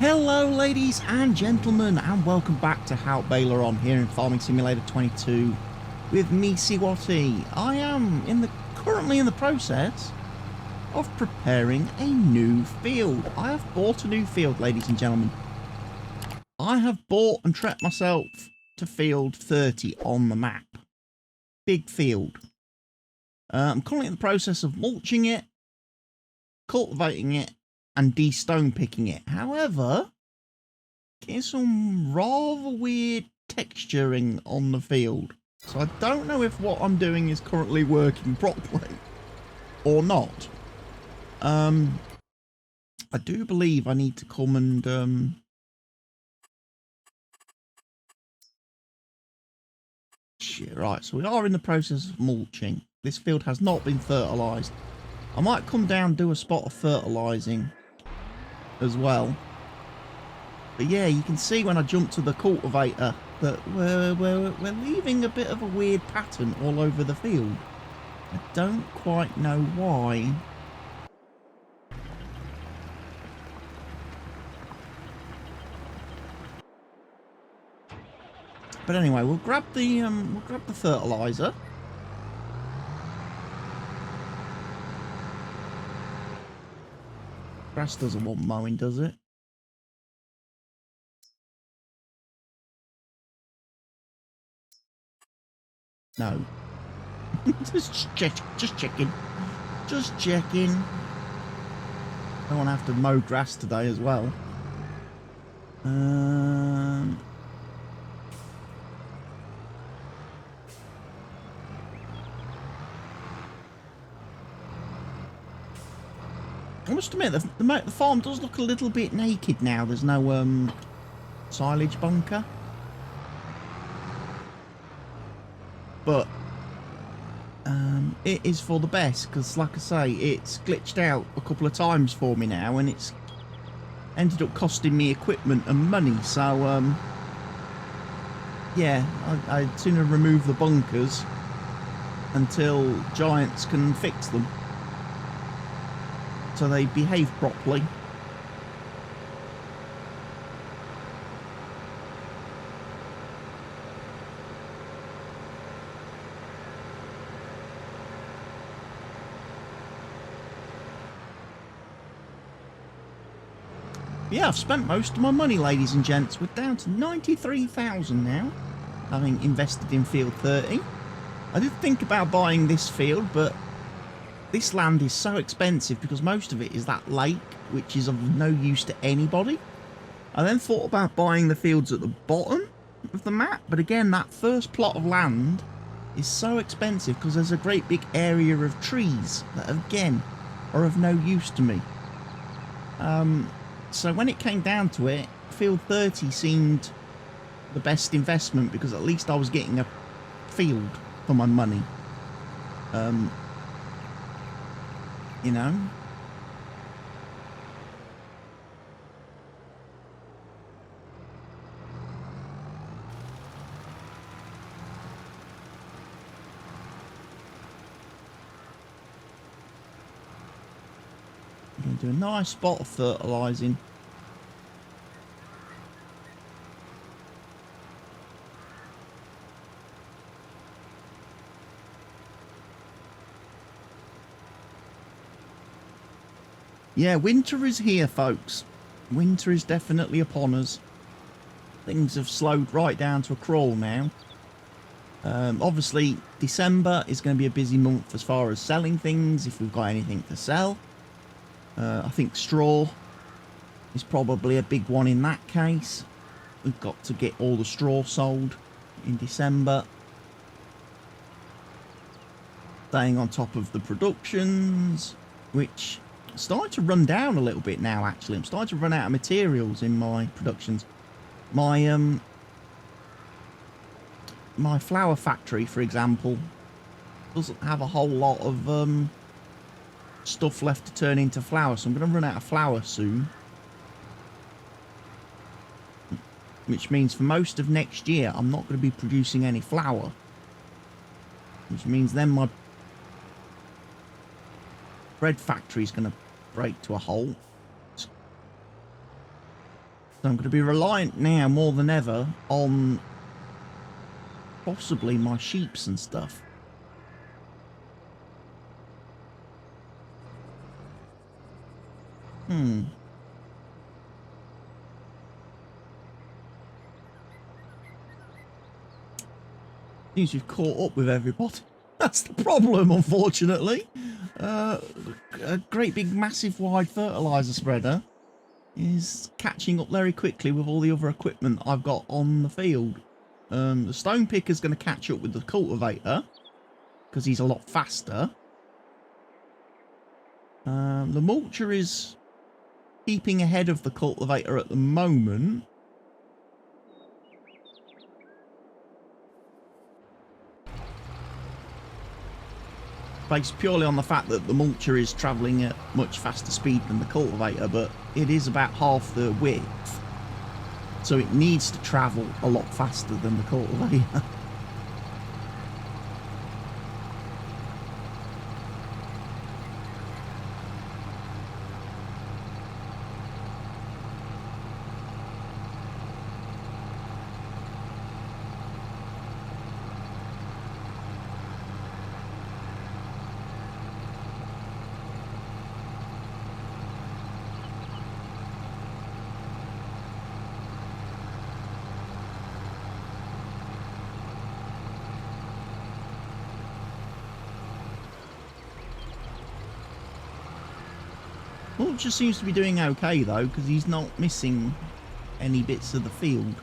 Hello ladies and gentlemen, and welcome back to Haut Beyleron here in Farming Simulator 22 with me, CWATTY. I am currently in the process of preparing a new field. I have bought a new field, ladies and gentlemen. I have bought and trekked myself to field 30 on the map. Big field. I'm currently in the process of mulching it, cultivating it, and de-stone picking it. However, getting some rather weird texturing on the field. So I don't know if what I'm doing is currently working properly or not. I do believe I need to come and shit, right, so we are in the process of mulching. This field has not been fertilised. I might come down and do a spot of fertilising as well. But yeah, you can see when I jump to the cultivator that we're leaving a bit of a weird pattern all over the field. I don't quite know why. But anyway, we'll grab the fertilizer. Grass doesn't want mowing, does it? No. just checking. Just checking. Don't want to have to mow grass today as well. I must admit, the farm does look a little bit naked now. There's no silage bunker. But it is for the best, because like I say, it's glitched out a couple of times for me now, and it's ended up costing me equipment and money. So yeah, I'd sooner remove the bunkers until giants can fix them so they behave properly. Yeah, I've spent most of my money, ladies and gents. We're down to 93,000 now, having invested in field 30. I did think about buying this field, but this land is so expensive because most of it is that lake, which is of no use to anybody. I then thought about buying the fields at the bottom of the map, but again, that first plot of land is so expensive because there's a great big area of trees that, again, are of no use to me. So when it came down to it, field 30 seemed the best investment because at least I was getting a field for my money. You know? I'm going to do a nice spot of fertilising. Yeah, winter is here, folks. Winter is definitely upon us. Things have slowed right down to a crawl now. Obviously, December is going to be a busy month as far as selling things, if we've got anything to sell. I think straw is probably a big one in that case. We've got to get all the straw sold in December. Staying on top of the productions, which starting to run down a little bit now. Actually, I'm starting to run out of materials in my productions. My my flour factory, for example, doesn't have a whole lot of stuff left to turn into flour, so I'm going to run out of flour soon, which means for most of next year I'm not going to be producing any flour, which means then my bread factory is going to break to a halt. So I'm going to be reliant now more than ever on possibly my sheeps and stuff. Seems you've caught up with everybody. That's the problem, unfortunately. A great big massive wide fertilizer spreader is catching up very quickly with all the other equipment I've got on the field. The stone picker's going to catch up with the cultivator because he's a lot faster. The mulcher is keeping ahead of the cultivator at the moment. Based purely on the fact that the mulcher is travelling at much faster speed than the cultivator, but it is about half the width, so it needs to travel a lot faster than the cultivator. Mulcher seems to be doing okay though, because he's not missing any bits of the field.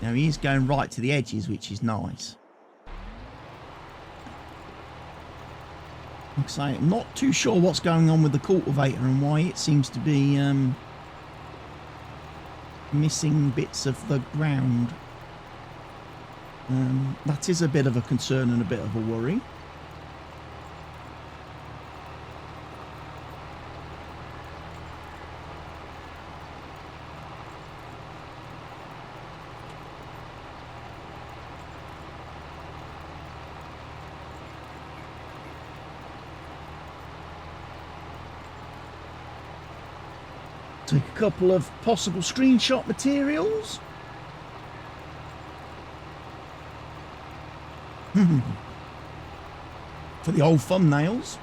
Now he is going right to the edges, which is nice. Like I say, I'm not too sure what's going on with the cultivator and why it seems to be missing bits of the ground. That is a bit of a concern and a bit of a worry. Take a couple of possible screenshot materials. For the old thumbnails.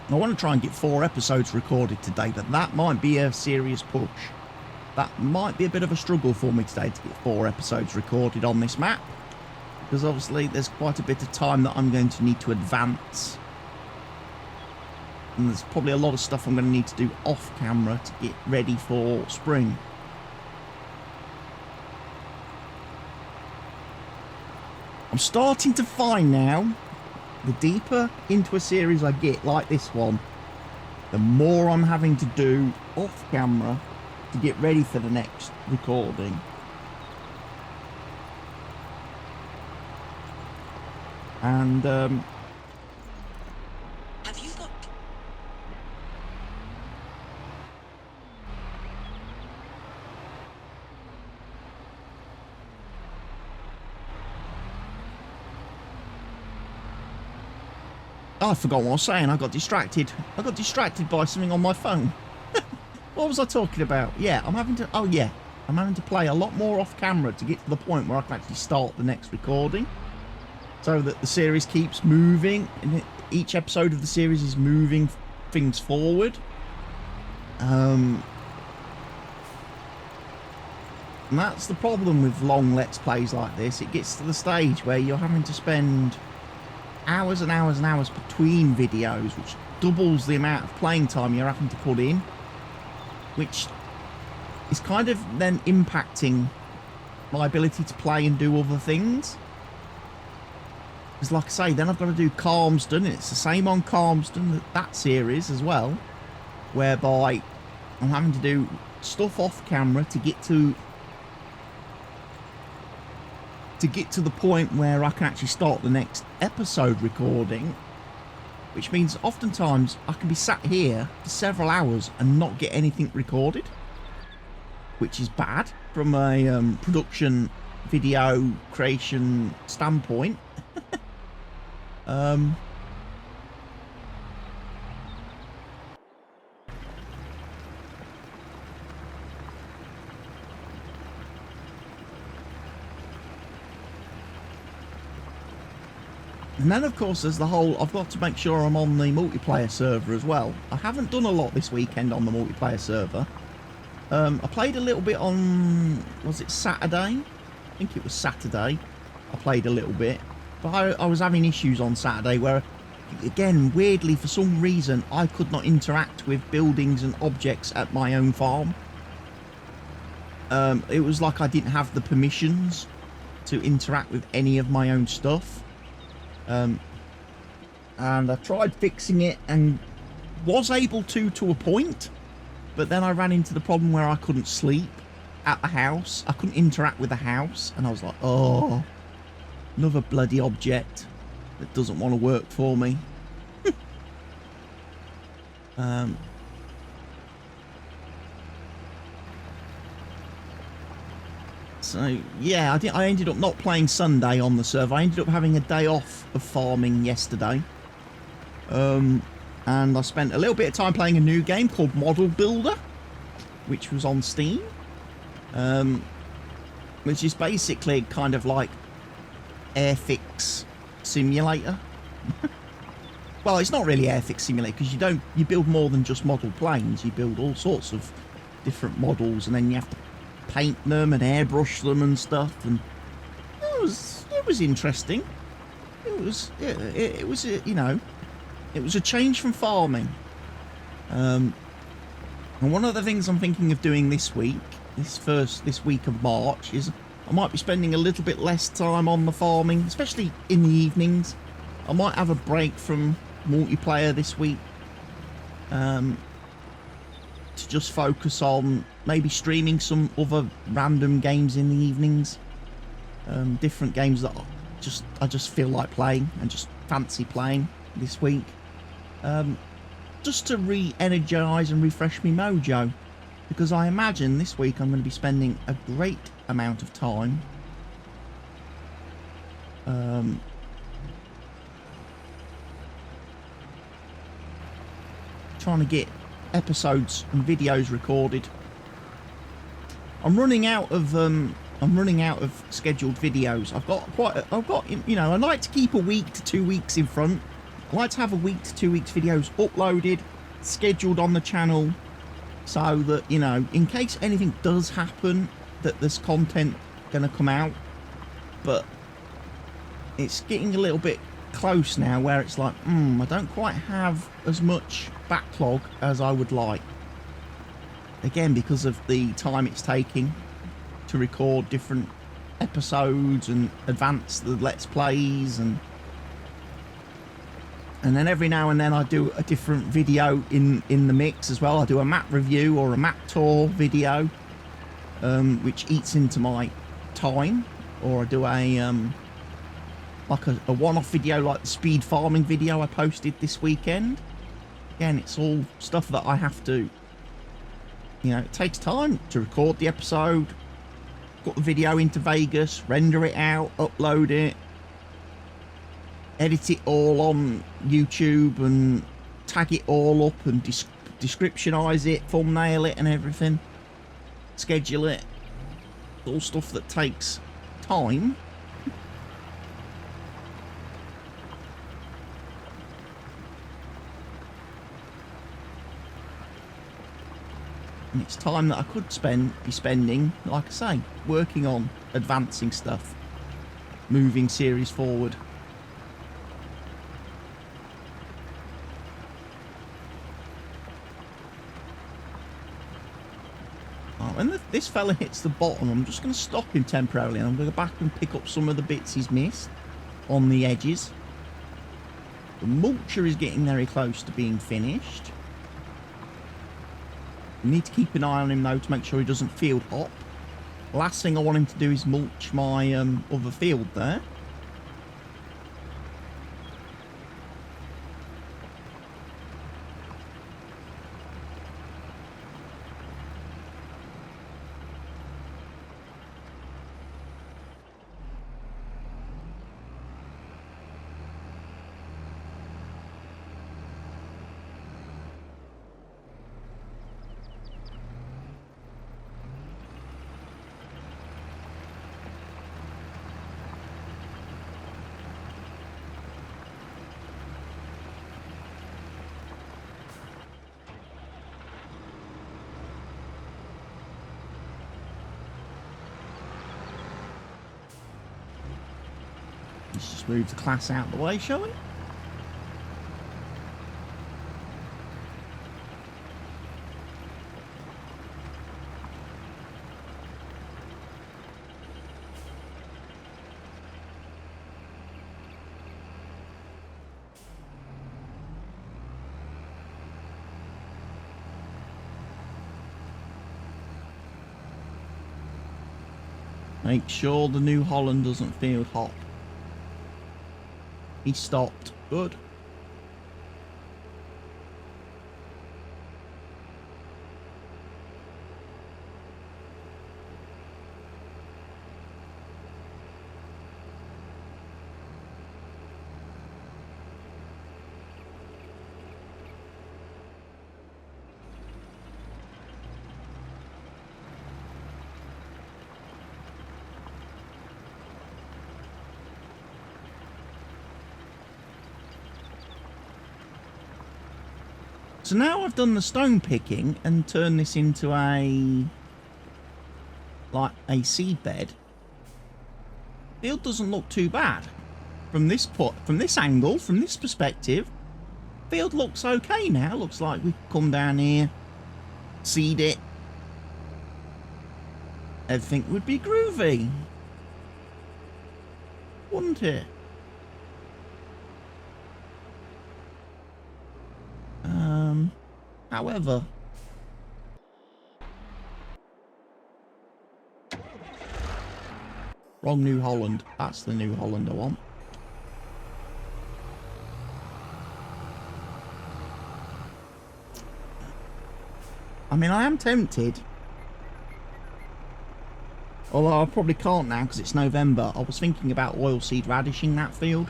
I want to try and get 4 episodes recorded today, but that might be a serious push. That might be a bit of a struggle for me today to get 4 episodes recorded on this map, because obviously there's quite a bit of time that I'm going to need to advance. And there's probably a lot of stuff I'm going to need to do off camera to get ready for spring. I'm starting to find now, the deeper into a series I get, like this one, the more I'm having to do off camera to get ready for the next recording. And I forgot what I was saying. I got distracted. I got distracted by something on my phone. What was I talking about? Yeah, I'm having to... Oh, yeah. I'm having to play a lot more off camera to get to the point where I can actually start the next recording. So that the series keeps moving. And each episode of the series is moving things forward. And that's the problem with long Let's Plays like this. It gets to the stage where you're having to spend hours and hours and hours between videos, which doubles the amount of playing time you're having to put in, which is kind of then impacting my ability to play and do other things. Because like I say, then I've got to do Calmsden, and it's the same on Calmsden, that series as well, whereby I'm having to do stuff off camera to get to the point where I can actually start the next episode recording, which means oftentimes I can be sat here for several hours and not get anything recorded, which is bad from a production video creation standpoint. And then, of course, there's the whole, I've got to make sure I'm on the multiplayer server as well. I haven't done a lot this weekend on the multiplayer server. I played a little bit on, was it Saturday? I think it was Saturday. I played a little bit. But I was having issues on Saturday where, again, weirdly, for some reason, I could not interact with buildings and objects at my own farm. It was like I didn't have the permissions to interact with any of my own stuff. And I tried fixing it and was able to a point, but then I ran into the problem where I couldn't sleep at the house. I couldn't interact with the house, and I was like, oh, another bloody object that doesn't want to work for me. So, yeah, I ended up not playing Sunday on the server. I ended up having a day off of farming yesterday. And I spent a little bit of time playing a new game called Model Builder, which was on Steam. Which is basically kind of like Airfix Simulator. Well, it's not really Airfix Simulator because you build more than just model planes. You build all sorts of different models, and then you have to paint them and airbrush them and stuff, and it was interesting. It was you know, it was a change from farming. And one of the things I'm thinking of doing this week, this week of March, is I might be spending a little bit less time on the farming, especially in the evenings. I might have a break from multiplayer this week, to just focus on maybe streaming some other random games in the evenings. Different games that I just feel like playing and just fancy playing this week. Just to re-energise and refresh me mojo. Because I imagine this week I'm going to be spending a great amount of time trying to get episodes and videos recorded. I'm running out of scheduled videos. I've got you know, I like to keep a week to 2 weeks in front. I like to have a week to 2 weeks videos uploaded, scheduled on the channel, so that, you know, in case anything does happen, that there's content gonna come out. But it's getting a little bit close now where it's like, I don't quite have as much backlog as I would like. Again, because of the time it's taking to record different episodes and advance the Let's Plays, and then every now and then I do a different video in the mix as well. I do a map review or a map tour video, which eats into my time, or I do a like a one-off video like the speed farming video I posted this weekend. Again, it's all stuff that I have to, you know, it takes time to record the episode, put the video into Vegas, render it out, upload it, edit it all on YouTube and tag it all up and descriptionize it, thumbnail it and everything, schedule it. All stuff that takes time. And it's time that I could be spending, like I say, working on advancing stuff, moving series forward. When this fella hits the bottom, I'm just going to stop him temporarily, and I'm going to go back and pick up some of the bits he's missed on the edges. The mulcher is getting very close to being finished. I need to keep an eye on him though to make sure he doesn't field hop. Last thing I want him to do is mulch my other field there. Let's just move the class out of the way, shall we? Make sure the New Holland doesn't field hop. He stopped. Good. So now I've done the stone picking and turned this into a seed bed. Field doesn't look too bad from this angle, from this perspective. Field looks okay now. Looks like we can come down here, seed it. Everything would be groovy, wouldn't it? However, wrong New Holland. That's the New Holland I want. I mean, I am tempted. Although I probably can't now because it's November. I was thinking about oilseed radishing that field.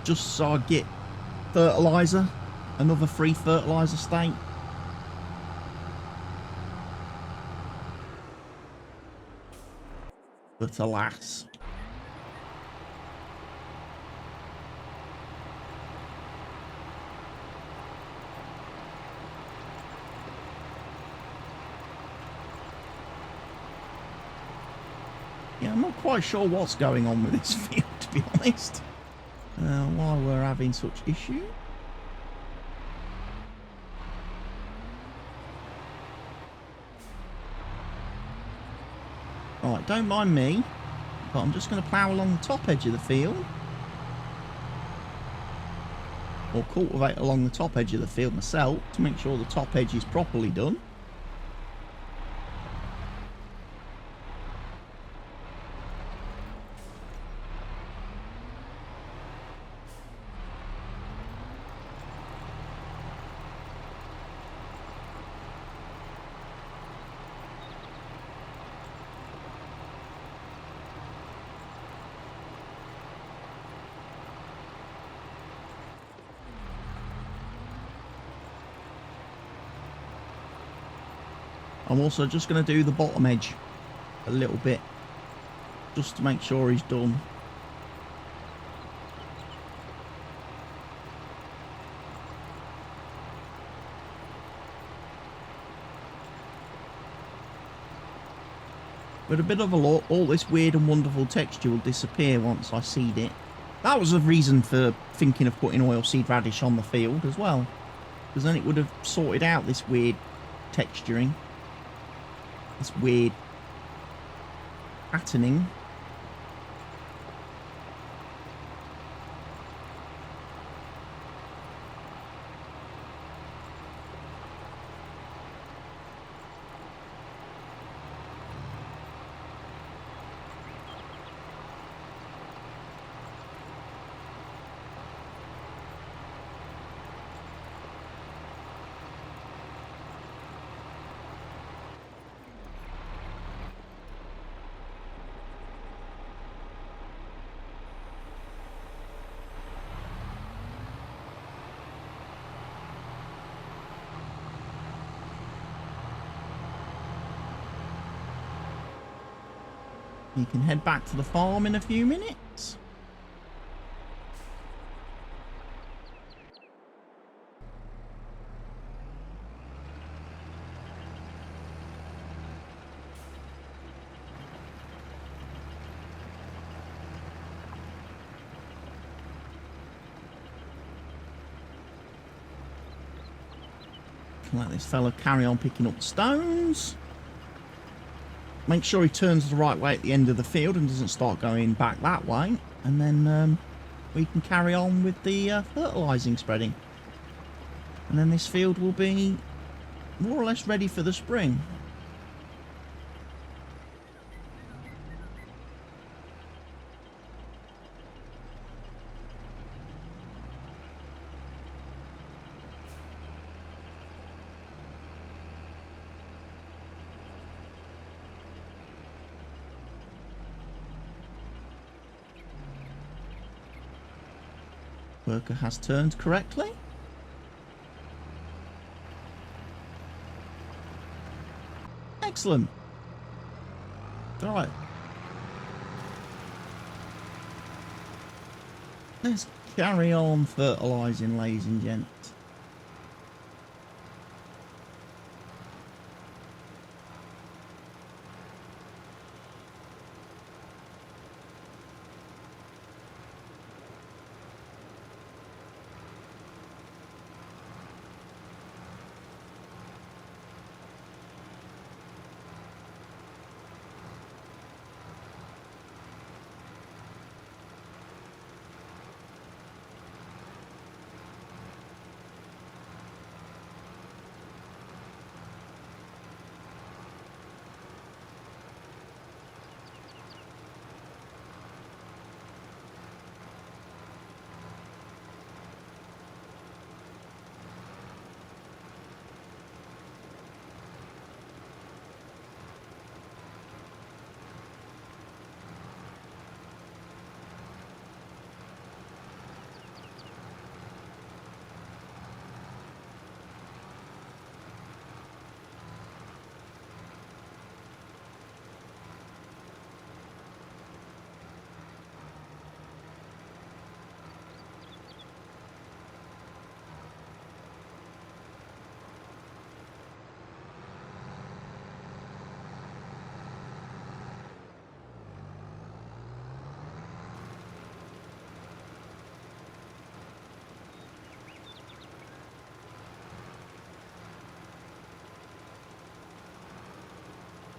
Just so I get fertiliser. Another free fertiliser state. But alas. Yeah, I'm not quite sure what's going on with this field, to be honest. Why we're having such issues. Right, don't mind me, but I'm just going to plough along the top edge of the field. Or cultivate along the top edge of the field myself to make sure the top edge is properly done. I'm also just going to do the bottom edge a little bit, just to make sure he's done. With a bit of a look, all this weird and wonderful texture will disappear once I seed it. That was a reason for thinking of putting oilseed radish on the field as well, because then it would have sorted out this weird texturing. This weird patterning. You can head back to the farm in a few minutes. Can let this fella carry on picking up stones. Make sure he turns the right way at the end of the field and doesn't start going back that way. And then we can carry on with the fertilising spreading. And then this field will be more or less ready for the spring. Worker has turned correctly. Excellent. All right. Let's carry on fertilising, ladies and gents.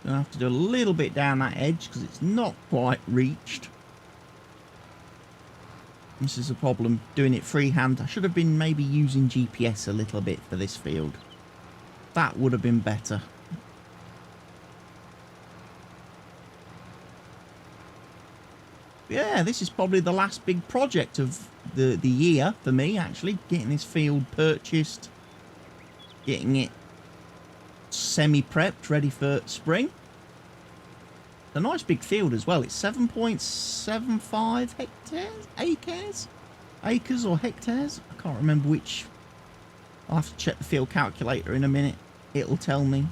Gonna have to do a little bit down that edge because it's not quite reached. This is a problem doing it freehand. I should have been maybe using GPS a little bit for this field. That would have been better. Yeah, this is probably the last big project of the year for me, actually. Getting this field purchased. Getting it semi-prepped, ready for spring. A nice big field as well. It's 7.75 hectares? Acres or hectares? I can't remember which. I'll have to check the field calculator in a minute. It'll tell me.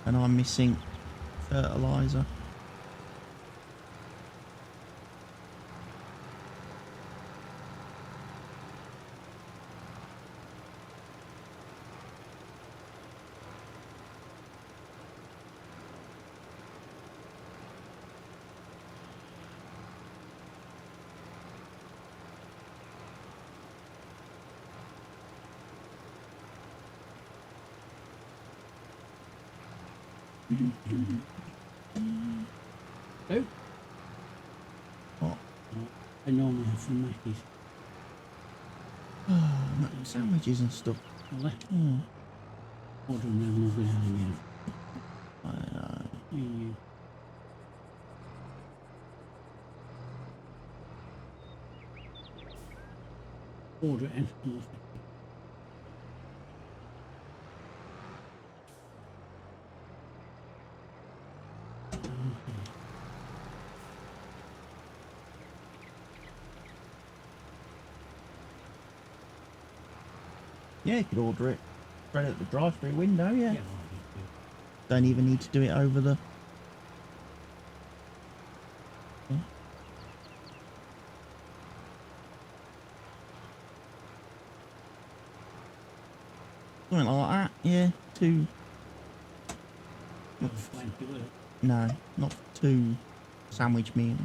And I'm missing fertiliser. Oh, What? I normally have some Mackies. Sandwiches and stuff. Well, Yeah. order them over there I again. Order it and yeah, you could order it right at the drive-through window, yeah. yeah, Don't even need to do it over the... Yeah. Something like that, yeah. Two... No, not 2 sandwich meals.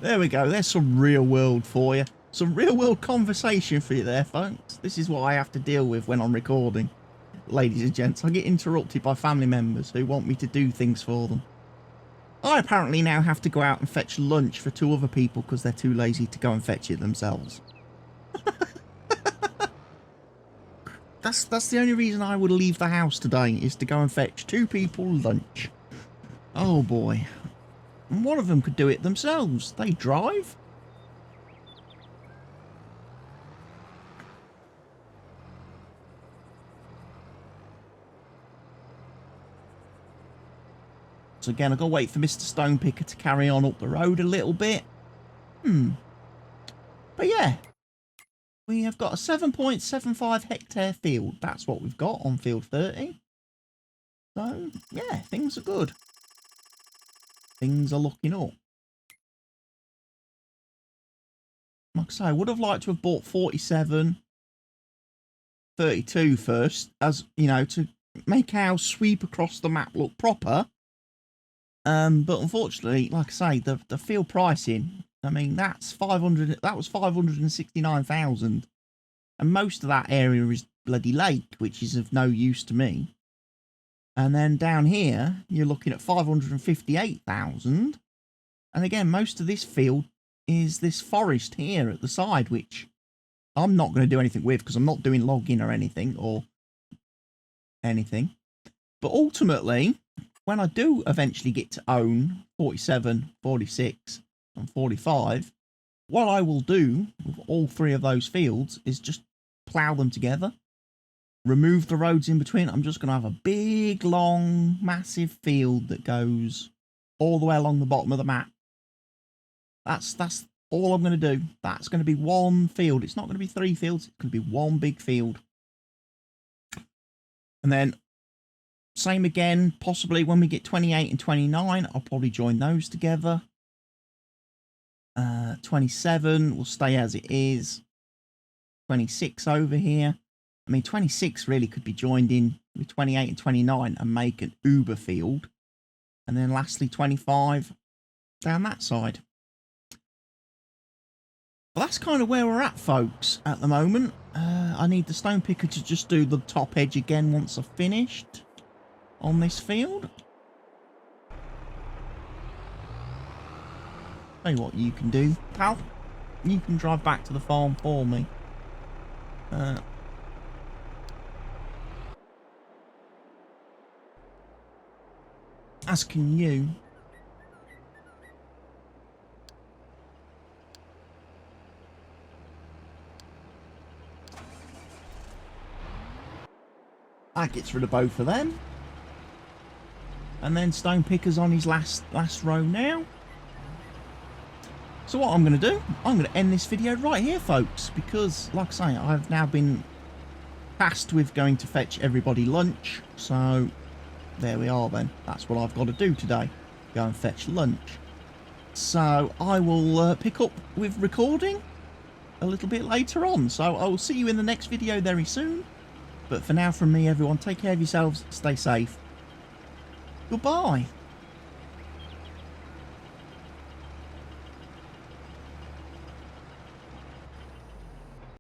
There we go. There's some real world for you. Some real world conversation for you there, folks. This is what I have to deal with when I'm recording. Ladies and gents, I get interrupted by family members who want me to do things for them. I apparently now have to go out and fetch lunch for 2 other people because they're too lazy to go and fetch it themselves. That's the only reason I would leave the house today, is to go and fetch 2 people lunch. Oh boy. And one of them could do it themselves. They drive. So again, I've got to wait for Mr. Stonepicker to carry on up the road a little bit. But yeah, we have got a 7.75 hectare field. That's what we've got on field 30. So yeah, things are good. Things are looking up. Like I say, I would have liked to have bought 47, 32 first, as you know, to make our sweep across the map look proper. But unfortunately, like I say, the field pricing, I mean, that's 500. That was 569,000, and most of that area is bloody lake, which is of no use to me. And then down here, you're looking at 558,000, and again, most of this field is this forest here at the side, which I'm not going to do anything with because I'm not doing logging or anything But ultimately, when I do eventually get to own 47, 46 and 45, what I will do with all 3 of those fields is just plough them together, remove the roads in between. I'm just going to have a big, long, massive field that goes all the way along the bottom of the map. That's all I'm going to do. That's going to be one field. It's not going to be 3 fields. It's going to be one big field. And then same again, possibly when we get 28 and 29, I'll probably join those together. 27 will stay as it is. 26 over here. I mean, 26 really could be joined in with 28 and 29 and make an uber field. And then lastly, 25 down that side. Well, that's kind of where we're at, folks, at the moment. I need the stone picker to just do the top edge again once I've finished on this field. Tell you what you can do, pal. You can drive back to the farm for me. As can you. That gets rid of both of them. And then Stone Picker's on his last row now. So what I'm going to do, I'm going to end this video right here, folks, because, like I say, I've now been tasked with going to fetch everybody lunch. So there we are then. That's what I've got to do today. Go and fetch lunch. So I will pick up with recording a little bit later on. So I will see you in the next video very soon. But for now, from me, everyone, take care of yourselves, stay safe. Goodbye.